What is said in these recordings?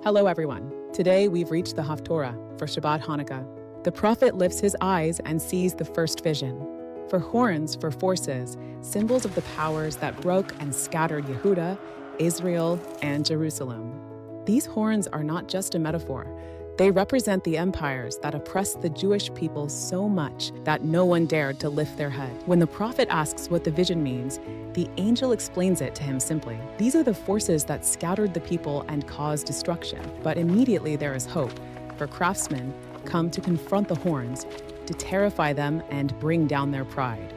Hello everyone. Today we've reached the Haftarah for Shabbat Hanukkah. The prophet lifts his eyes and sees the first vision. For horns, for forces, symbols of the powers that broke and scattered Yehuda, Israel, and Jerusalem. These horns are not just a metaphor. They represent the empires that oppressed the Jewish people so much that no one dared to lift their head. When the prophet asks what the vision means, the angel explains it to him simply. These are the forces that scattered the people and caused destruction. But immediately there is hope, for craftsmen come to confront the horns, to terrify them and bring down their pride.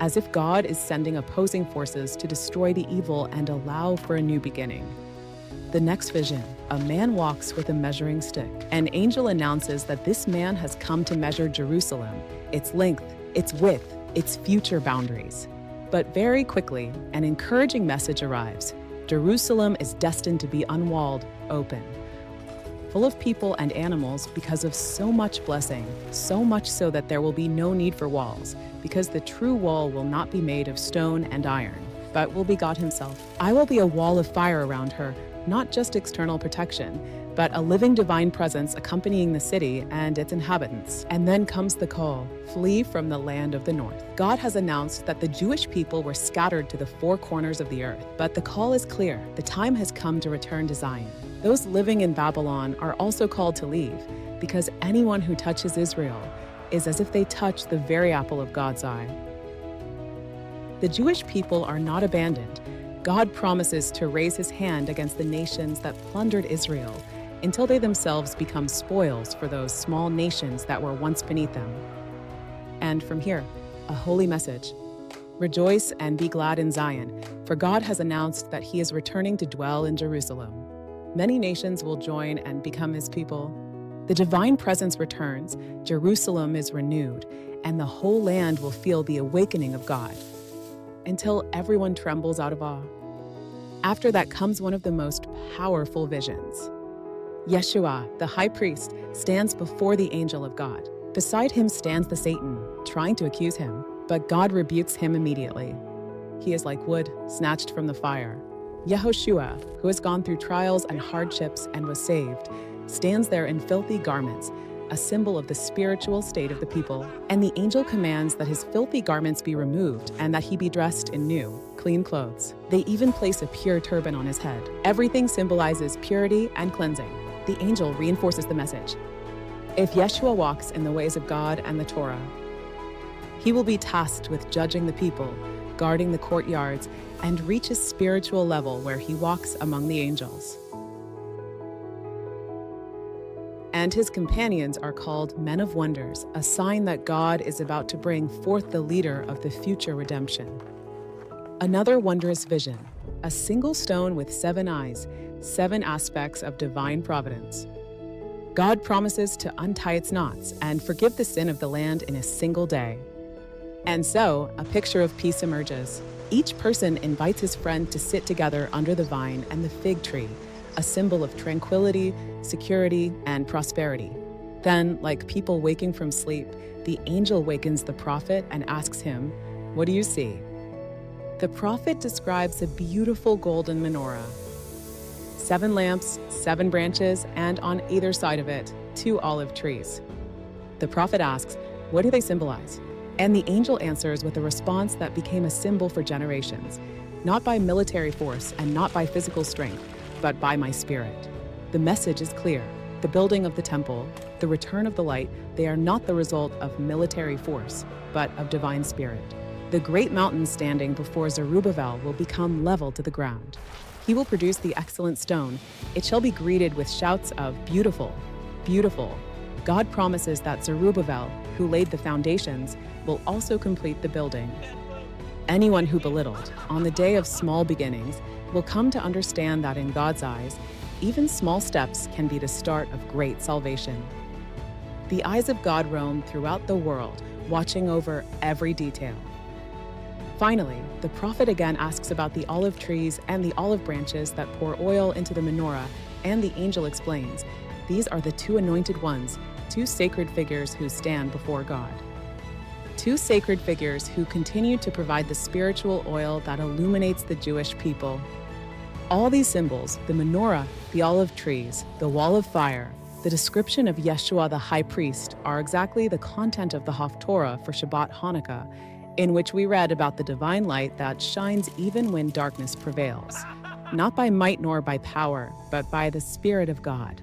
As if God is sending opposing forces to destroy the evil and allow for a new beginning. The next vision, a man walks with a measuring stick. An angel announces that this man has come to measure Jerusalem, its length, its width, its future boundaries. But very quickly, an encouraging message arrives. Jerusalem is destined to be unwalled, open, full of people and animals because of so much blessing, so much so that there will be no need for walls, because the true wall will not be made of stone and iron, but will be God himself. I will be a wall of fire around her, not just external protection, but a living divine presence accompanying the city and its inhabitants. And then comes the call, flee from the land of the north. God has announced that the Jewish people were scattered to the four corners of the earth, but the call is clear. The time has come to return to Zion. Those living in Babylon are also called to leave, because anyone who touches Israel is as if they touch the very apple of God's eye. The Jewish people are not abandoned. God promises to raise his hand against the nations that plundered Israel until they themselves become spoils for those small nations that were once beneath them. And from here, a holy message. Rejoice and be glad in Zion, for God has announced that he is returning to dwell in Jerusalem. Many nations will join and become his people. The divine presence returns, Jerusalem is renewed, and the whole land will feel the awakening of God, until everyone trembles out of awe. After that comes one of the most powerful visions. Yeshua, the high priest, stands before the angel of God. Beside him stands the Satan, trying to accuse him, but God rebukes him immediately. He is like wood snatched from the fire. Yehoshua, who has gone through trials and hardships and was saved, stands there in filthy garments, a symbol of the spiritual state of the people. And the angel commands that his filthy garments be removed and that he be dressed in new, clean clothes. They even place a pure turban on his head. Everything symbolizes purity and cleansing. The angel reinforces the message. If Yeshua walks in the ways of God and the Torah, he will be tasked with judging the people, guarding the courtyards, and reach a spiritual level where he walks among the angels. And his companions are called men of wonders, a sign that God is about to bring forth the leader of the future redemption. Another wondrous vision, a single stone with 7 eyes, 7 aspects of divine providence. God promises to untie its knots and forgive the sin of the land in a single day. And so, a picture of peace emerges. Each person invites his friend to sit together under the vine and the fig tree, a symbol of tranquility, security, and prosperity. Then, like people waking from sleep, the angel wakens the prophet and asks him, "What do you see?" The prophet describes a beautiful golden menorah. 7 lamps, 7 branches, and on either side of it, 2 olive trees. The prophet asks, "What do they symbolize?" And the angel answers with a response that became a symbol for generations, not by military force and not by physical strength, but by my spirit. The message is clear. The building of the temple, the return of the light, they are not the result of military force, but of divine spirit. The great mountain standing before Zerubbabel will become level to the ground. He will produce the excellent stone. It shall be greeted with shouts of beautiful, beautiful. God promises that Zerubbabel, who laid the foundations, will also complete the building. Anyone who belittled, on the day of small beginnings, will come to understand that in God's eyes, even small steps can be the start of great salvation. The eyes of God roam throughout the world, watching over every detail. Finally, the prophet again asks about the olive trees and the olive branches that pour oil into the menorah, and the angel explains, these are the 2 anointed ones, 2 sacred figures who stand before God. 2 sacred figures who continue to provide the spiritual oil that illuminates the Jewish people. All these symbols, the menorah, the olive trees, the wall of fire, the description of Yeshua the high priest, are exactly the content of the Haftarah for Shabbat Hanukkah, in which we read about the divine light that shines even when darkness prevails, not by might nor by power, but by the Spirit of God.